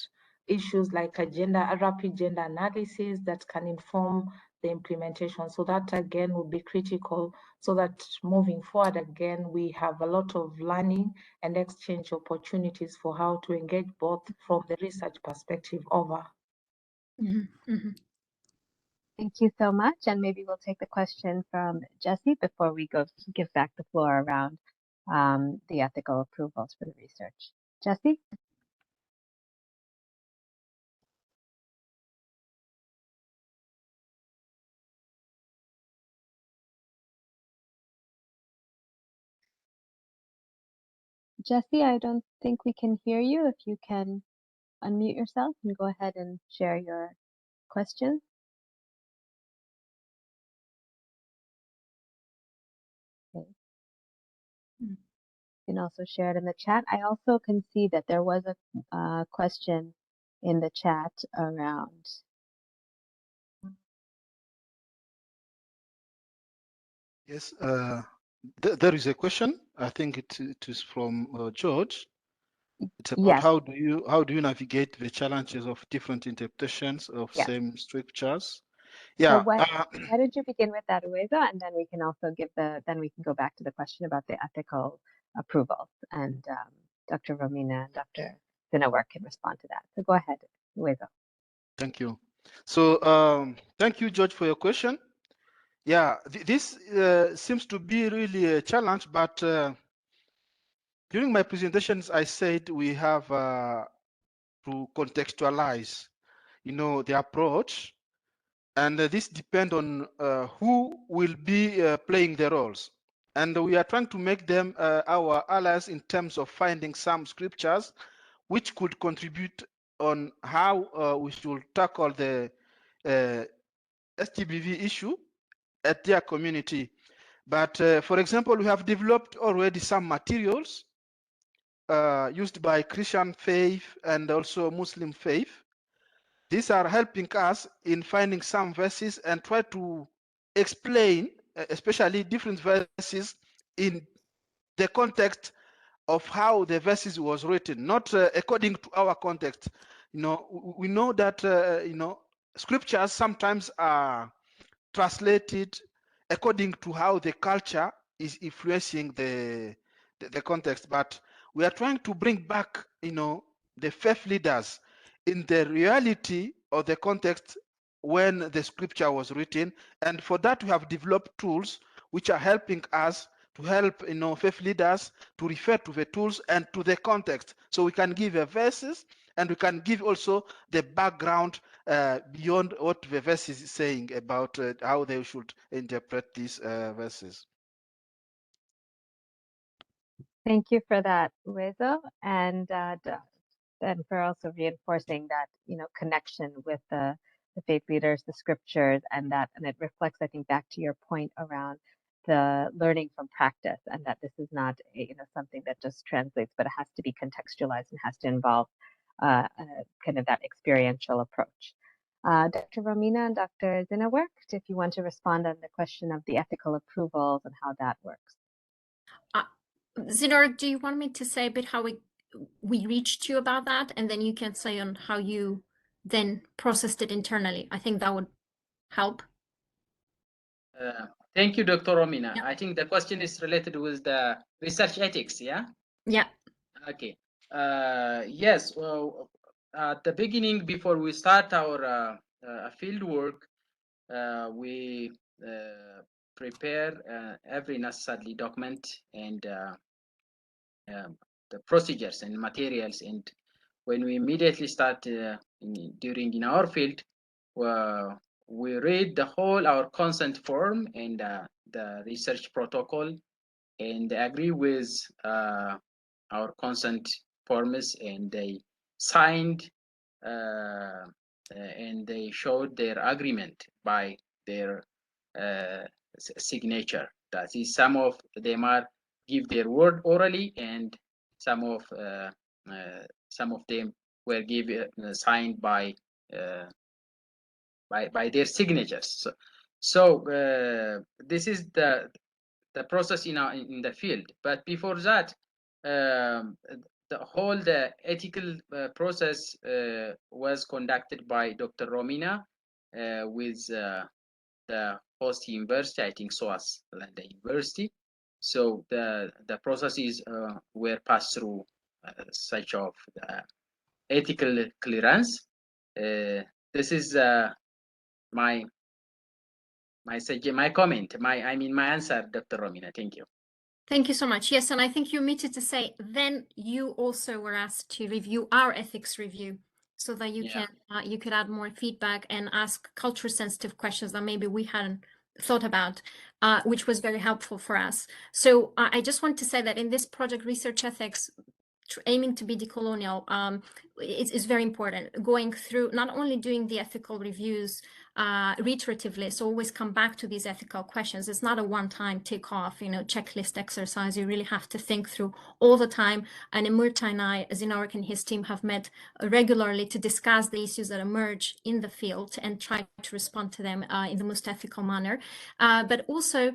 issues like a rapid gender analysis that can inform the implementation. So that again would be critical, so that moving forward again, we have a lot of learning and exchange opportunities for how to engage both from the research perspective over. Thank you so much. And maybe we'll take the question from Jesse before we give back the floor around the ethical approvals for the research. Jesse? Jesse, I don't think we can hear you. If you can unmute yourself and go ahead and share your question. Okay. You can also share it in the chat. I also can see that there was a question in the chat around Yes, There is a question. I think it is from George. It's about Yes. how do you navigate the challenges of different interpretations of Yes. same scriptures? So Yeah. why don't you begin with that, Uwezo, and then we can also then we can go back to the question about the ethical approvals, and Dr. Romina and Dr. Zinawork can respond to that. So go ahead, Uwezo. Thank you. So thank you, George, for your question. Yeah, this seems to be really a challenge, but during my presentations, I said we have to contextualize, the approach, and this depends on who will be playing the roles. And we are trying to make them our allies in terms of finding some scriptures which could contribute on how we should tackle the Stbv issue at their community. But for example, we have developed already some materials used by Christian faith and also Muslim faith. These are helping us in finding some verses and try to explain, especially different verses in the context of how the verses was written, not according to our context. We know that scriptures sometimes are translated according to how the culture is influencing the context, but we are trying to bring back the faith leaders in the reality of the context when the scripture was written, and for that we have developed tools which are helping us to help faith leaders to refer to the tools and to the context, so we can give the verses and we can give also the background beyond what the verse is saying about how they should interpret these verses. Thank you for that, Uwezo, and for also reinforcing that connection with the faith leaders, the scriptures, and it reflects, I think, back to your point around the learning from practice, and that this is not something that just translates, but it has to be contextualized and has to involve kind of that experiential approach. Dr. Romina and Dr. Zinawork, if you want to respond on the question of the ethical approvals and how that works. Zinawork, do you want me to say a bit how we reached you about that, and then you can say on how you then processed it internally? I think that would help. Thank you, Dr. Romina. Yeah. I think the question is related with the research ethics, yeah? Yeah. Okay. Yes, well, at the beginning, before we start our field work, we prepare every necessary document and the procedures and materials. And when we immediately start in our field, we read the whole our consent form and the research protocol, and agree with our consent forms, and they signed and they showed their agreement by their signature. That is, some of them are give their word orally, and some of them were signed by their signatures. So this is the process in the field. But before that, the ethical process was conducted by Dr. Romina with the host university, I think SOAS, the university. So the processes were passed through such of ethical clearance. This is my comment, my answer, Dr. Romina. Thank you. Thank you so much. Yes, and I think you omitted to say, then you also were asked to review our ethics review, so that you can you could add more feedback and ask culture sensitive questions that maybe we hadn't thought about, which was very helpful for us. So I just want to say that in this project, research ethics, aiming to be decolonial, is very important. Going through, not only doing the ethical reviews reiteratively, so always come back to these ethical questions. It's not a one-time tick off, checklist exercise. You really have to think through all the time. And Murta and I, Zinawork and his team, have met regularly to discuss the issues that emerge in the field and try to respond to them in the most ethical manner. But also,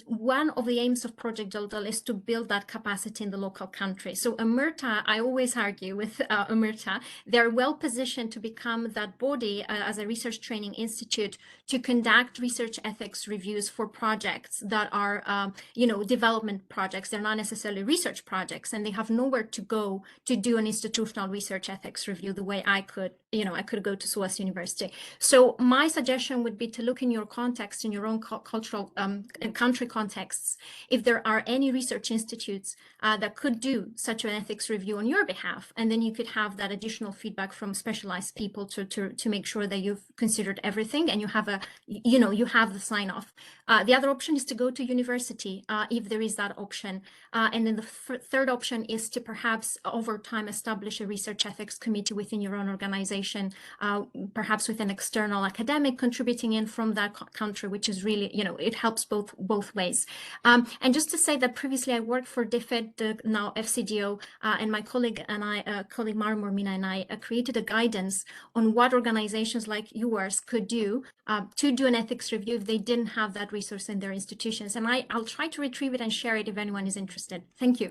one of the aims of Project DLDL is to build that capacity in the local country. So Omerta, I always argue with Omerta, they're well positioned to become that body as a research training institute to conduct research ethics reviews for projects that are, development projects. They're not necessarily research projects, and they have nowhere to go to do an institutional research ethics review the way I could go to SOAS University. So my suggestion would be to look in your context, in your own cultural country contexts, if there are any research institutes that could do such an ethics review on your behalf, and then you could have that additional feedback from specialized people to make sure that you've considered everything and you have the sign off. The other option is to go to university if there is that option, and then the third option is to perhaps over time establish a research ethics committee within your own organization, perhaps with an external academic contributing in from that country, which is really, it helps both ways. And just to say that previously I worked for DFID, now FCDO, and my colleague Romina and I created a guidance on what organizations like yours could do to do an ethics review if they didn't have that resource in their institutions. And I'll try to retrieve it and share it if anyone is interested. Thank you.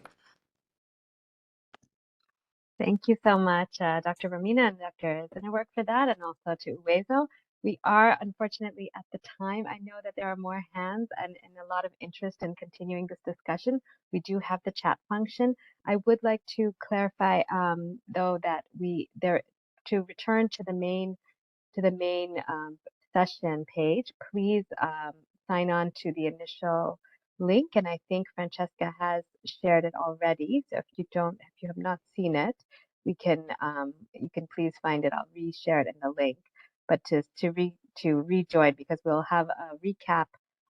Thank you so much, Dr. Romina and Dr. Zinawork for that, and also to Uwezo. We are unfortunately at the time. I know that there are more hands and a lot of interest in continuing this discussion. We do have the chat function. I would like to clarify, though, that to return to the main session page, please sign on to the initial link, and I think Francesca has shared it already. So if you have not seen it, you can please find it. I'll reshare it in the link. But to rejoin, because we'll have a recap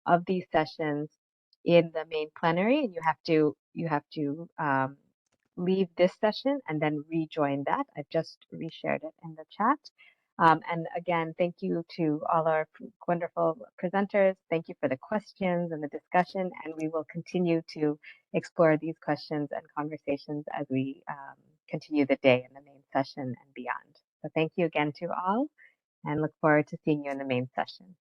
of these sessions in the main plenary, and you have to leave this session and then rejoin that. I've just reshared it in the chat. And again, thank you to all our wonderful presenters. Thank you for the questions and the discussion, and we will continue to explore these questions and conversations as we continue the day in the main session and beyond. So thank you again to all, and look forward to seeing you in the main session.